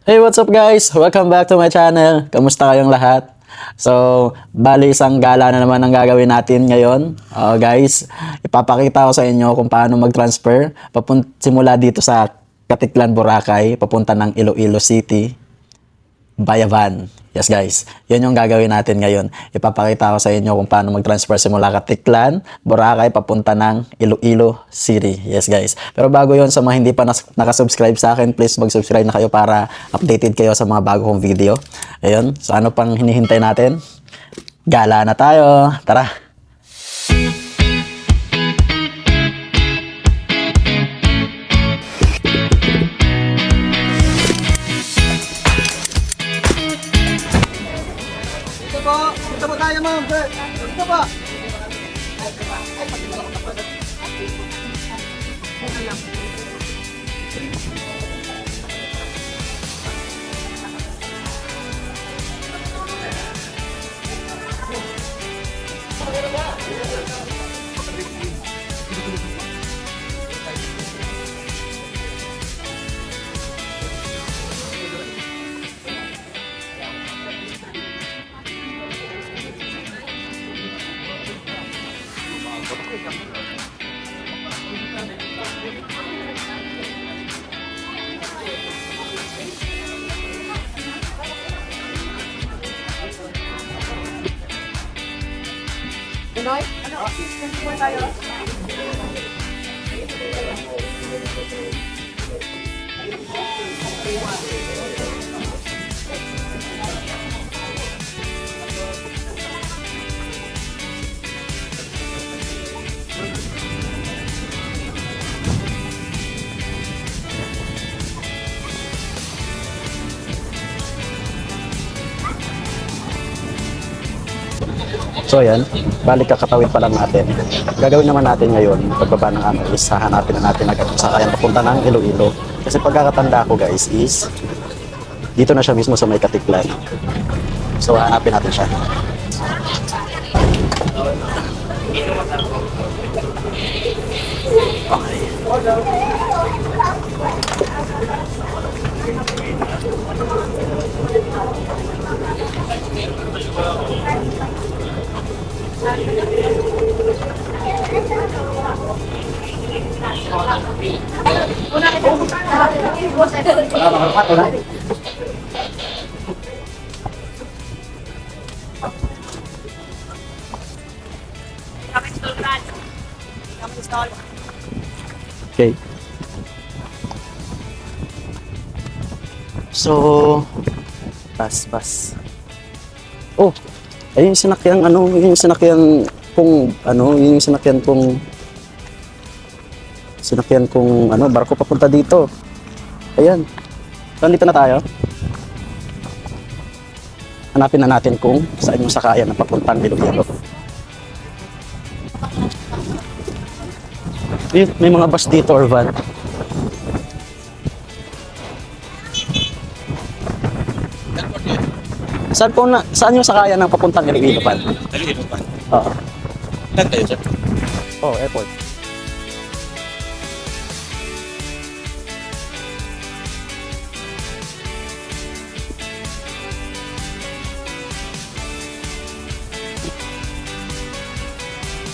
Hey, what's up guys? Welcome back to my channel. Kamusta kayong lahat? So, bali isang gala na naman ang gagawin natin ngayon. Guys, ipapakita ko sa inyo kung paano mag-transfer simula dito sa Katiklan, Boracay, papunta ng Iloilo City via van. Yes guys, yun yung gagawin natin ngayon. Ipapakita ko sa inyo kung paano mag-transfer simula Katiklan, Boracay, papunta ng Iloilo City. Yes guys. Pero bago yun, sa mga hindi pa nakasubscribe sa akin, please mag-subscribe na kayo para updated kayo sa mga bago kong video. Ayun, so ano pang hinihintay natin? Gala na tayo. Tara! Dito po tayo, ma'am, sir. Dito po. Pinoy? Ano? Pinoy tayo? So yan, balik kakatawid pa lang natin. Gagawin naman natin ngayon, pagbaba ng ano, is hahanapin na natin agad kung sakayan papunta ng Iloilo. Kasi pagkakatanda ko guys is, dito na siya mismo sa may Katiklan. So hahanapin natin siya. Okay. Okay. So, bus. Oh, ayun yung sinakyan yung sinakyan kong barko papunta dito. Ayan. So, dito na tayo. Hanapin na natin kung saan yung sakayan na papuntang Iloilo. May mga bus dito or van. Saan yung sakayan ng papuntang Iloilo van? Iloilo van? Oo. Saan kayo, sir? Oh, airport.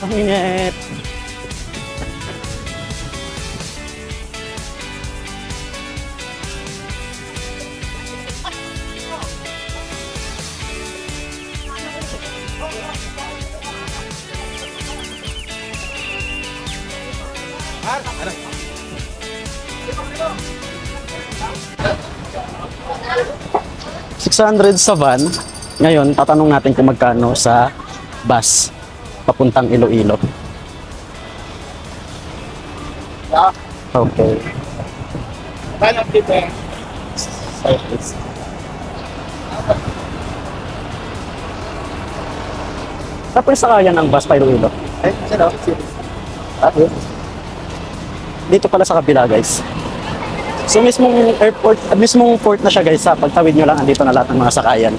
Ang init. Ano? 600 sa van. Ngayon, tatanong natin kung magkano sa bus papuntang Iloilo. Okay. Paano dito? Southeast. Tapos sakayan ng bus pa Iloilo. Ay, sir, oh. Tapos, dito pala sa kabila guys. So mismong airport, mismong port na siya guys. Sa pagtawid nyo lang, andito na lahat ng mga sakayan.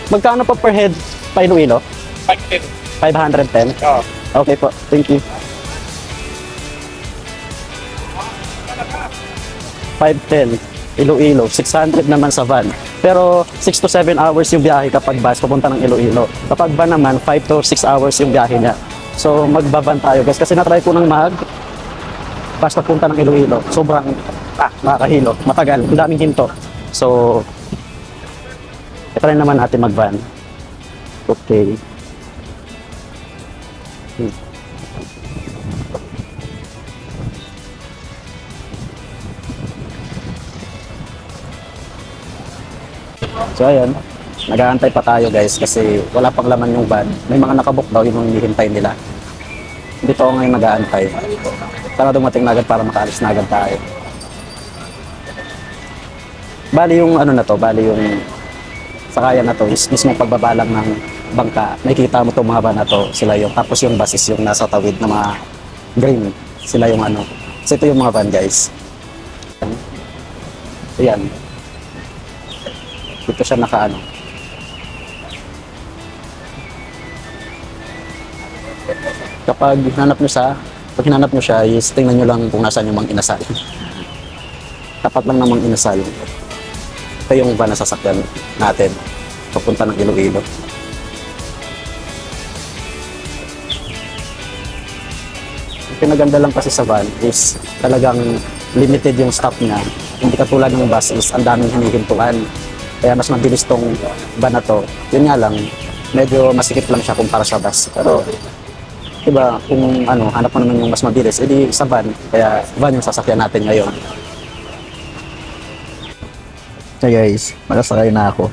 Magkano po per head pa Iloilo? 510. 510? Oo. Okay po, thank you. 510, Iloilo, 600 naman sa van. Pero 6 to 7 hours yung biyahe kapag bus papunta ng Iloilo. Kapag van naman, 5 to 6 hours yung biyahe niya. So magbaban tayo guys kasi natry ko ng bus papunta ng Iloilo. Sobrang nakakahilo, matagal, ang daming hinto. So try naman natin mag-van. Okay. So ayan, nag-aantay pa tayo guys kasi wala pang laman yung van. May mga nakabook daw yung hinihintay nila. Dito ako ngayon nag-aantay. Sana dumating na agad para makaalis na agad tayo. Bali yung ano na to, bali yung sakayan na to is mismo pagbabalang ng bangka. Nakikita mo itong mga van na to, sila yung, tapos yung bus is yung nasa tawid na mga green. Sila yung ano. So ito yung mga van guys. Ayan. Dito siya nakaano. Kapag hinanap nyo siya, is tingnan nyo lang kung nasaan yung mga inasal. Tapat lang namang inasal. Ito yung van na sasakyan natin. Papunta ng Iloilo. Ang pinaganda lang kasi sa van is talagang limited yung stop niya. Hindi katulad ng bus is ang daming hinihintuan. Kaya mas mabilis tong van na to. Yun nga lang, medyo masikip lang siya kumpara sa bus. Pero, diba, kung ano, hanap mo naman yung mas mabilis, edi sa van. Kaya van yung sasakyan natin ngayon. So guys, makasakay na ako.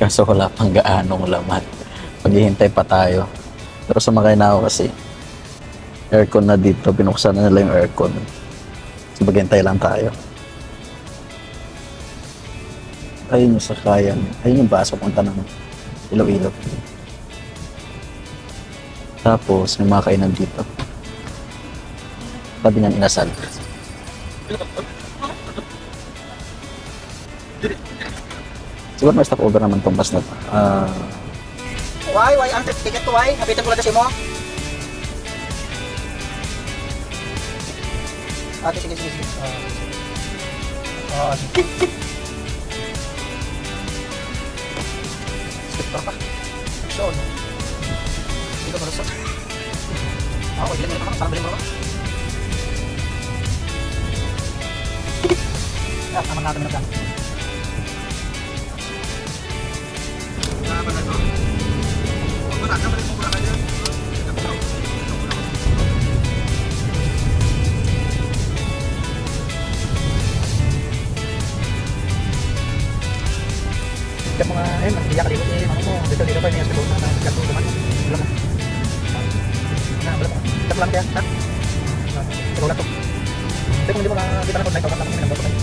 Kaso wala pang gaanong laman. Maghihintay pa tayo. Pero sumakay na ako kasi aircon na dito. Binuksan na nila yung aircon. So maghihintay lang tayo. Ayun yung sakayan. Ayun yung bus papunta ng Iloilo. Tapos may mga kainan dito. Tabi niyan inasal. Siguro may stopover naman tong bus na to. Why? Ang ticket to why? Habitan ko lang kasi mo. Ate, sige. Skipper pa. Action. Dito ba lusot? Wait lang naman. Parang bilhin mo naman. Tama natin na plan. Kaya mga, ayun, nagbiyak ka dito eh, ano mo, dito pa, may asilo na nagkato naman, wala mo. Wala mo, dito lang kaya, ha? Pero wala to. Kasi kung hindi mo nakita na kung naitaw lang kami ng bato kayo.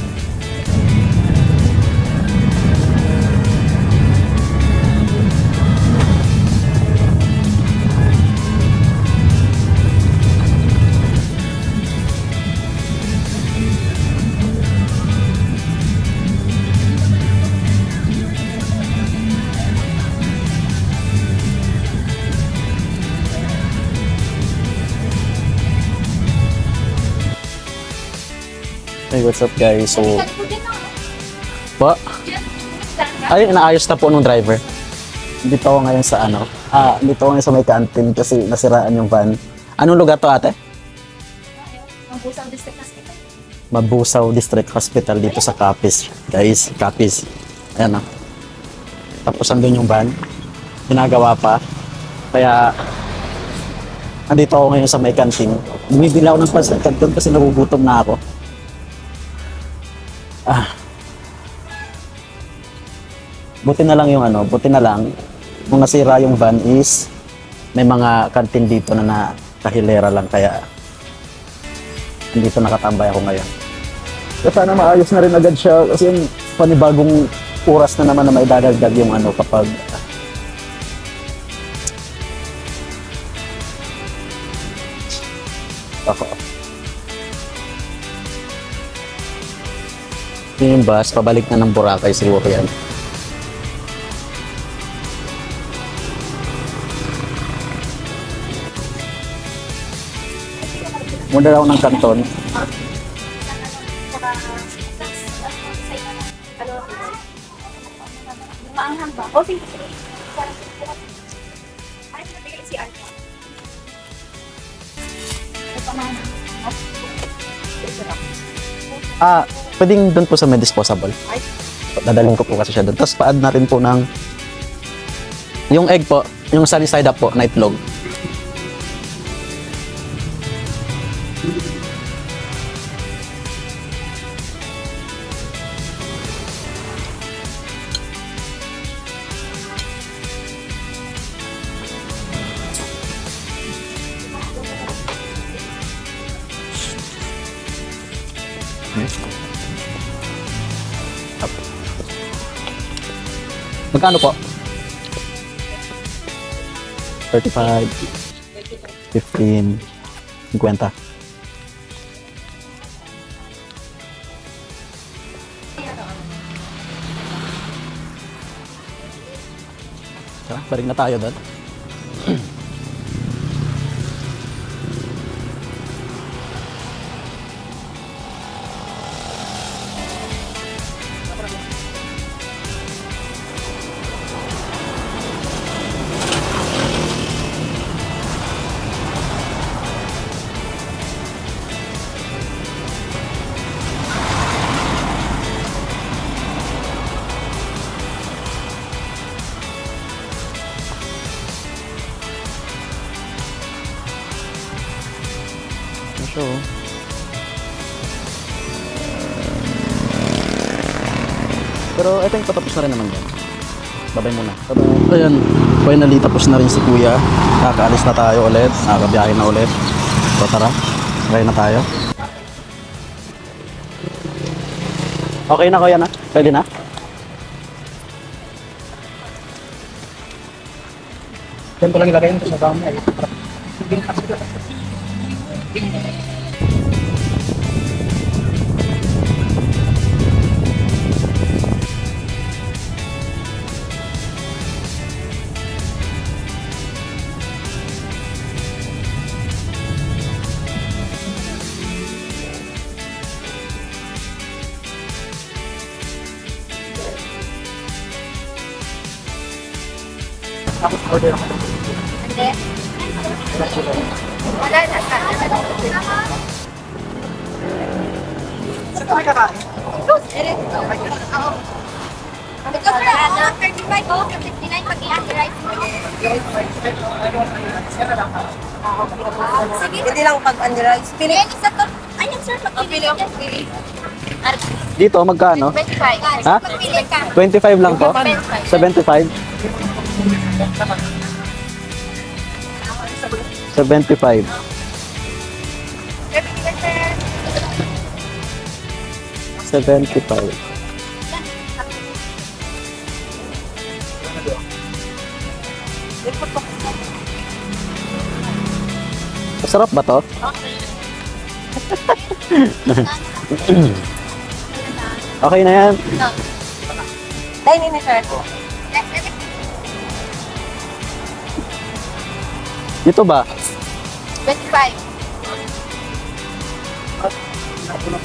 Hey, what's up guys? So, ay, inaayos na po nung driver. Dito ako ngayon sa ano. Dito ako ngayon sa may canteen kasi nasiraan yung van. Anong lugar to ate? Mabusaw District Hospital. Mabusaw District Hospital dito sa Capiz. Guys, Capiz. Ayan o. Tapos andun yung van. Ginagawa pa. Kaya, andito ako ngayon sa may canteen. Bumibili ako ng pansit canteen kasi nagugutom na ako. Buti na lang yung ano, buti na lang kung nasira yung van is may mga kantin dito na nakahilera lang kaya dito nakatambay ako ngayon. So sana maayos na rin agad siya kasi yung panibagong oras na naman na maidadagdag yung ano kapag ako. Yung bus, pabalik na ng Boracay siguro yan. Muna daw ng kanton. Maanghang ba? O, sige. Ay, nabigay si Alpha. Ito pa man. Pwedeng doon po sa may disposable. Dadalhin ko po kasi siya doon. Tapos pa-add natin po ng yung egg po, yung sunny side up po, na itlog. Magkano po? 35, 15, 50. Tara, balik na tayo doon. So, pero I think patapos na rin naman yan. Babay muna. Bye-bye. Ayan, finally tapos na rin si Kuya. Kakaalis na tayo ulit. Nakakabiyahe na ulit. So tara, sakay na tayo. Okay na Kuya na? Pwede na? Yan ko lang ilagay yung sa dami. Tapos order ako. Hindi. Wala na ka. Saan kami kakain? Ito sir, ako 35 o 59 pag i-underwrite mo. Sige. Hindi lang pag underwrite. Pili. Isa to. Ayun sir, pagpili ako. Dito, magkano? 25. Ha? Pagpili ka. 25 lang po? 75? 75. Pagpili ka sir. 75. Masarap ba to? Okay na yan. Dahil ini sir. Dito ba? 25.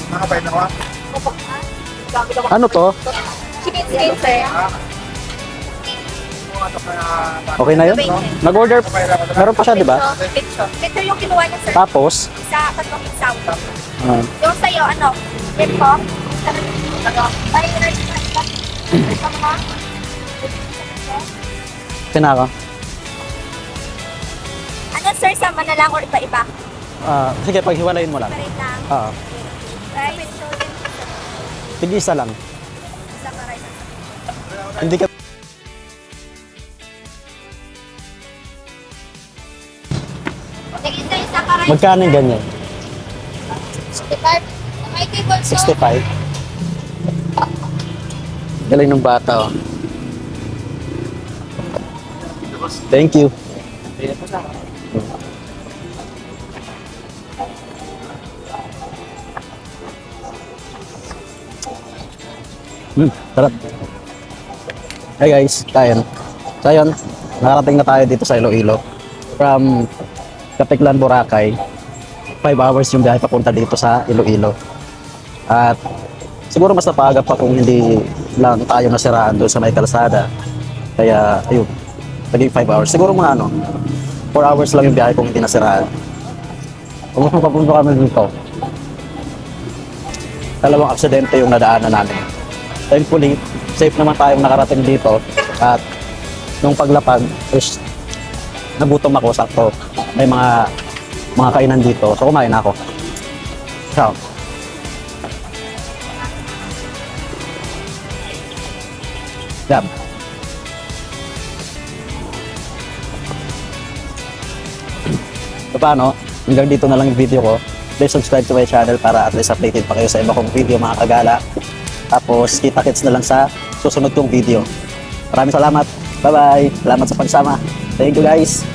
Nakapay na ako. Ano to? Chicken skin sir. Okay na yun? Nag-order. Meron pa siya, di ba? Ito yung kinuha niya sir. Tapos, Isa, tatlong isaw. ah, Yung sa'yo, ano? Ito. Ay, ito mga. pinaka. Ano sir, sama na lang or iba-iba? Sige, paghiwalayin mo lang. Parin lang. Right? Tig-isa lang. Isa pa rin. Hindi ka... Sige sir, isa pa rin. Magkano yung ganyan? 65. May table so. 65. Galing ng bata, oh. Thank you. Sarap. Hey guys, kain. So yun, nakarating na tayo dito sa Iloilo. From Katiklan, Boracay. 5 hours yung biyahe papunta dito sa Iloilo. At siguro mas napaagap pa kung hindi lang tayo nasiraan doon sa may kalsada. Kaya, ayun, naging 5 hours. Siguro mga 4 hours lang yung biyahe kung hindi nasiraan. Kung papunta kami dito, dalawang aksidente yung nadaanan namin. Thankfully, safe naman tayong nakarating dito. At nung paglapag, is nagutom ako sakto. May mga kainan dito. So kumain ako. Ciao. Yum. So paano? Hanggang dito na lang yung video ko. Please subscribe to my channel para at least updated pa kayo sa iba kong video mga kagala. Tapos kita-kits na lang sa susunod kong video. Maraming salamat. Bye-bye. Salamat sa pagsama. Thank you guys.